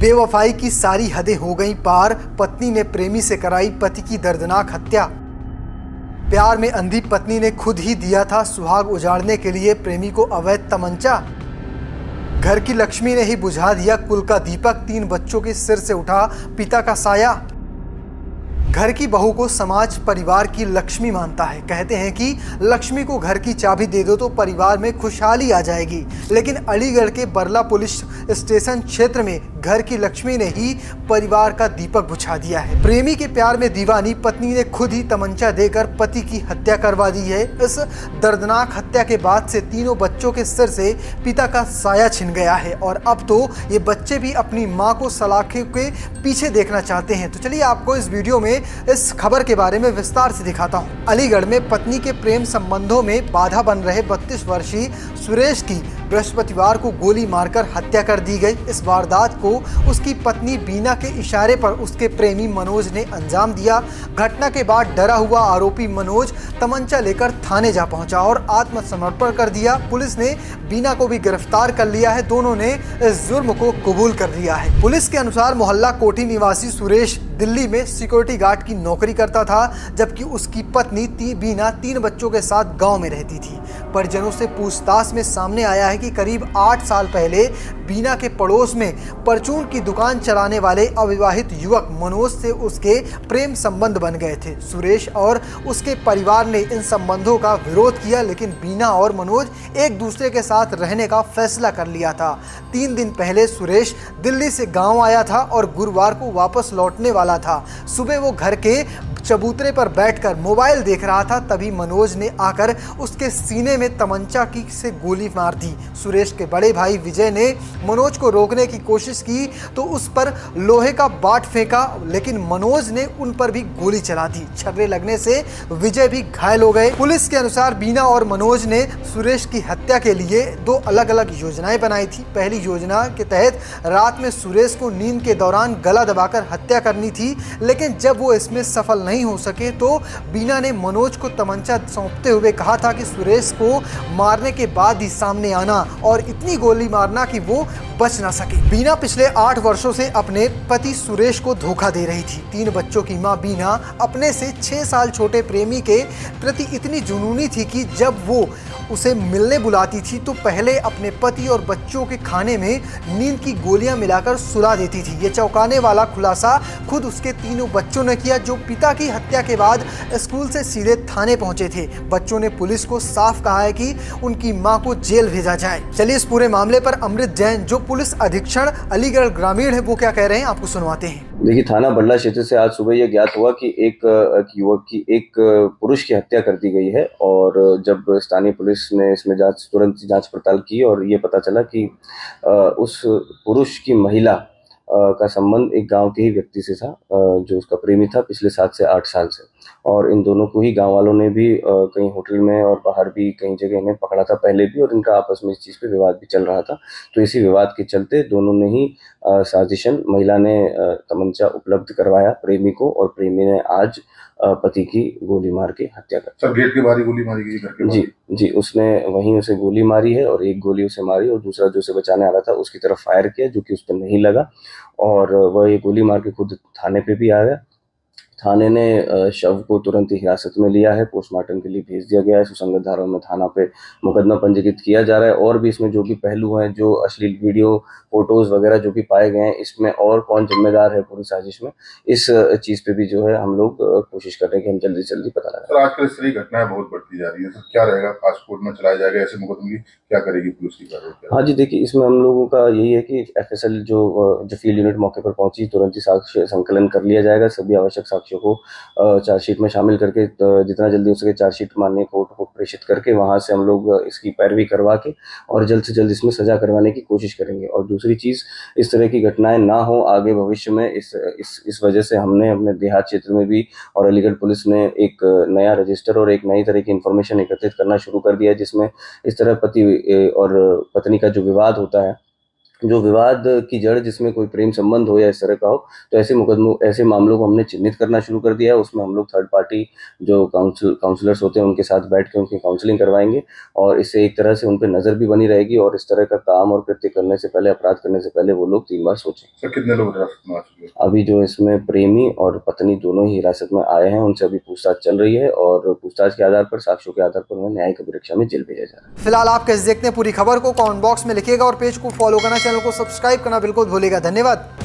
बेवफाई की सारी हदें हो गईं पार, पत्नी ने प्रेमी से कराई पति की दर्दनाक हत्या। प्यार में अंधी पत्नी ने खुद ही दिया था सुहाग उजाड़ने के लिए प्रेमी को अवैध तमंचा। घर की लक्ष्मी ने ही बुझा दिया कुल का दीपक, 3 बच्चों के सिर से उठा पिता का साया। घर की बहू को समाज परिवार की लक्ष्मी मानता है। कहते हैं कि लक्ष्मी को घर की चाबी दे दो तो परिवार में खुशहाली आ जाएगी, लेकिन अलीगढ़ के बरला पुलिस स्टेशन क्षेत्र में घर की लक्ष्मी ने ही परिवार का दीपक बुझा दिया है। प्रेमी के प्यार में दीवानी पत्नी ने खुद ही तमंचा देकर पति की हत्या करवा दी है। इस दर्दनाक हत्या के बाद से तीनों बच्चों के सिर से पिता का साया छिन गया है और अब तो ये बच्चे भी अपनी मां को सलाखे के पीछे देखना चाहते हैं। तो चलिए आपको इस वीडियो में इस खबर के बारे में विस्तार से दिखाता हूं। अलीगढ़ में पत्नी के प्रेम संबंधों में बाधा बन रहे 32 वर्षीय सुरेश की बृहस्पतिवार को गोली मारकर हत्या कर दी गई। इस वारदात को उसकी पत्नी बीना के इशारे पर उसके प्रेमी मनोज ने अंजाम दिया। घटना के बाद डरा हुआ आरोपी मनोज तमंचा लेकर थाने जा पहुंचा और आत्मसमर्पण कर दिया। पुलिस ने बीना को भी गिरफ्तार कर लिया है। दोनों ने इस जुर्म को कबूल कर लिया है। पुलिस के अनुसार मोहल्ला कोठी निवासी सुरेश दिल्ली में सिक्योरिटी गार्ड की नौकरी करता था, जबकि उसकी पत्नी बीना 3 बच्चों के साथ गांव में रहती थी। परिजनों से पूछताछ में सामने आया है कि करीब 8 साल पहले बीना के पड़ोस में परचून की दुकान चलाने वाले अविवाहित युवक मनोज से उसके प्रेम संबंध बन गए थे। सुरेश और उसके परिवार ने इन संबंधों का विरोध किया, लेकिन बीना और मनोज एक दूसरे के साथ रहने का फैसला कर लिया था। 3 दिन पहले सुरेश दिल्ली से गांव आया था और गुरुवार को वापस लौटने वाला था। सुबह वो घर के चबूतरे पर बैठकर मोबाइल देख रहा था, तभी मनोज ने आकर उसके सीने में तमंचा की से गोली मार दी। सुरेश के बड़े भाई विजय ने मनोज को रोकने की कोशिश की तो उस पर लोहे का बाट फेंका, लेकिन मनोज ने उन पर भी गोली चला दी। छर्रे लगने से विजय भी घायल हो गए। पुलिस के अनुसार बीना और मनोज ने सुरेश की हत्या के लिए 2 अलग अलग योजनाएं बनाई थी। पहली योजना के तहत रात में सुरेश को नींद के दौरान गला दबाकर हत्या करनी थी, लेकिन जब वो इसमें सफल नहीं हो सके तो बीना ने मनोज को तमंचा सौंपते हुए कहा था कि सुरेश को मारने के बाद ही सामने आना और इतनी गोली मारना कि वो बच ना सके। बीना पिछले 8 वर्षों से अपने पति सुरेश को धोखा दे रही थी। 3 बच्चों की मां बीना अपने से 6 साल छोटे प्रेमी के प्रति इतनी जुनूनी थी कि जब वो उसे मिलने बुलाती थी तो पहले अपने पति और बच्चों के खाने में नींद की गोलियां मिलाकर सुला देती थी। ये चौंकाने वाला खुलासा खुद उसके 3 बच्चों ने किया, जो पिता की हत्या के बाद स्कूल से सीधे थाने पहुंचे थे। बच्चों ने पुलिस को साफ कहा है कि उनकी मां को जेल भेजा जाए। चलिए इस पूरे मामले पर अमृत जैन, जो पुलिस अधीक्षण अलीगढ़ ग्रामीण है, वो क्या कह रहे हैं आपको सुनवाते हैं। देखिए, थाना बरला क्षेत्र से आज सुबह यह ज्ञात हुआ कि एक युवक की एक पुरुष की हत्या कर दी गई है और जब स्थानीय पुलिस ने इसमें तुरंत जांच पड़ताल की और ये पता चला कि उस पुरुष की महिला का संबंध एक गांव के ही व्यक्ति से था, जो उसका प्रेमी था पिछले 7 से 8 साल से। और इन दोनों को ही गांव वालों ने भी कहीं होटल में और बाहर भी कई जगह इन्हें पकड़ा था पहले भी, और इनका आपस में इस चीज़ पे विवाद भी चल रहा था। तो इसी विवाद के चलते दोनों ने ही साजिशन, महिला ने तमंचा उपलब्ध करवाया प्रेमी को और प्रेमी ने आज पति की गोली मार के हत्या कर। सर, गेट के बाहर ही गोली मारी गई घर के बाहर? जी, उसने वहीं उसे गोली मारी है और एक गोली उसे मारी और दूसरा जो उसे बचाने आ रहा था उसकी तरफ फायर किया, जो कि उस पर नहीं लगा और वह ये गोली मार के खुद थाने पे भी आ गया। थाने ने शव को तुरंत ही हिरासत में लिया है, पोस्टमार्टम के लिए भेज दिया गया है। सुसंगत धाराओं में थाना पे मुकदमा पंजीकृत किया जा रहा है और भी इसमें जो भी पहलू हैं, जो अश्लील वीडियो, फोटोज वगैरह जो भी पाए गए हैं, इसमें और कौन जिम्मेदार है पूरी साजिश में, इस चीज पे भी जो है हम लोग कोशिश कर रहे हैं कि हम जल्दी से जल्दी पता लगा। सर, आजकल इस तरह की घटनाएं बहुत बढ़ती जा रही है, तो क्या रहेगा, फास्ट कोर्ट में चलाया जाएगा ऐसे मुकदमे की, क्या करेगी पुलिस की कार्रवाई? हाँ जी, देखिए, इसमें हम लोगों का यही है कि FSL जो फील्ड यूनिट मौके पर पहुंची, तुरंत ही साक्ष्य संकलन कर लिया जाएगा। सभी आवश्यक साक्ष्यों को चार्जशीट में शामिल करके जितना जल्दी हो सके चार्जशीट माननीय कोर्ट को प्रेषित करके वहां से हम लोग इसकी पैरवी करवा के और जल्द से जल्द इसमें सजा करवाने की कोशिश करेंगे। और दूसरी चीज, इस तरह की घटनाएं ना हो आगे भविष्य में, इस वजह से हमने अपने देहात क्षेत्र में भी और अलीगढ़ पुलिस ने एक नया रजिस्टर और एक नई तरह की इंफॉर्मेशन एकत्रित करना शुरू कर दिया, जिसमें इस तरह पति और पत्नी का जो विवाद होता है जो विवाद की जड़ जिसमें कोई प्रेम संबंध हो या इस तरह का हो, तो ऐसे मामलों को हमने चिन्हित करना शुरू कर दिया है। उसमें हम लोग थर्ड पार्टी जो काउंसलर्स होते हैं उनके साथ बैठ के उनकी काउंसलिंग करवाएंगे और इससे एक तरह से उन पर नज़र भी बनी रहेगी और इस तरह का काम और कृत्य करने से पहले, अपराध करने से पहले वो लोग 3 बार सोचें। सर कितने लोग हिरासत में आ चुके हैं? अभी जो इसमें प्रेमी और पत्नी दोनों ही हिरासत में आए हैं, उनसे अभी पूछताछ चल रही है और पूछताछ के आधार पर, साक्ष्यों के आधार पर उन्हें न्यायिक अभिरक्षा में जेल भेजा जा रहा है। फिलहाल आप कैसे देखते हैं पूरी खबर को कमेंट बॉक्स में लिखिएगा और पेज को फॉलो करना, चैनल को सब्सक्राइब करना बिल्कुल भूलिएगा। धन्यवाद।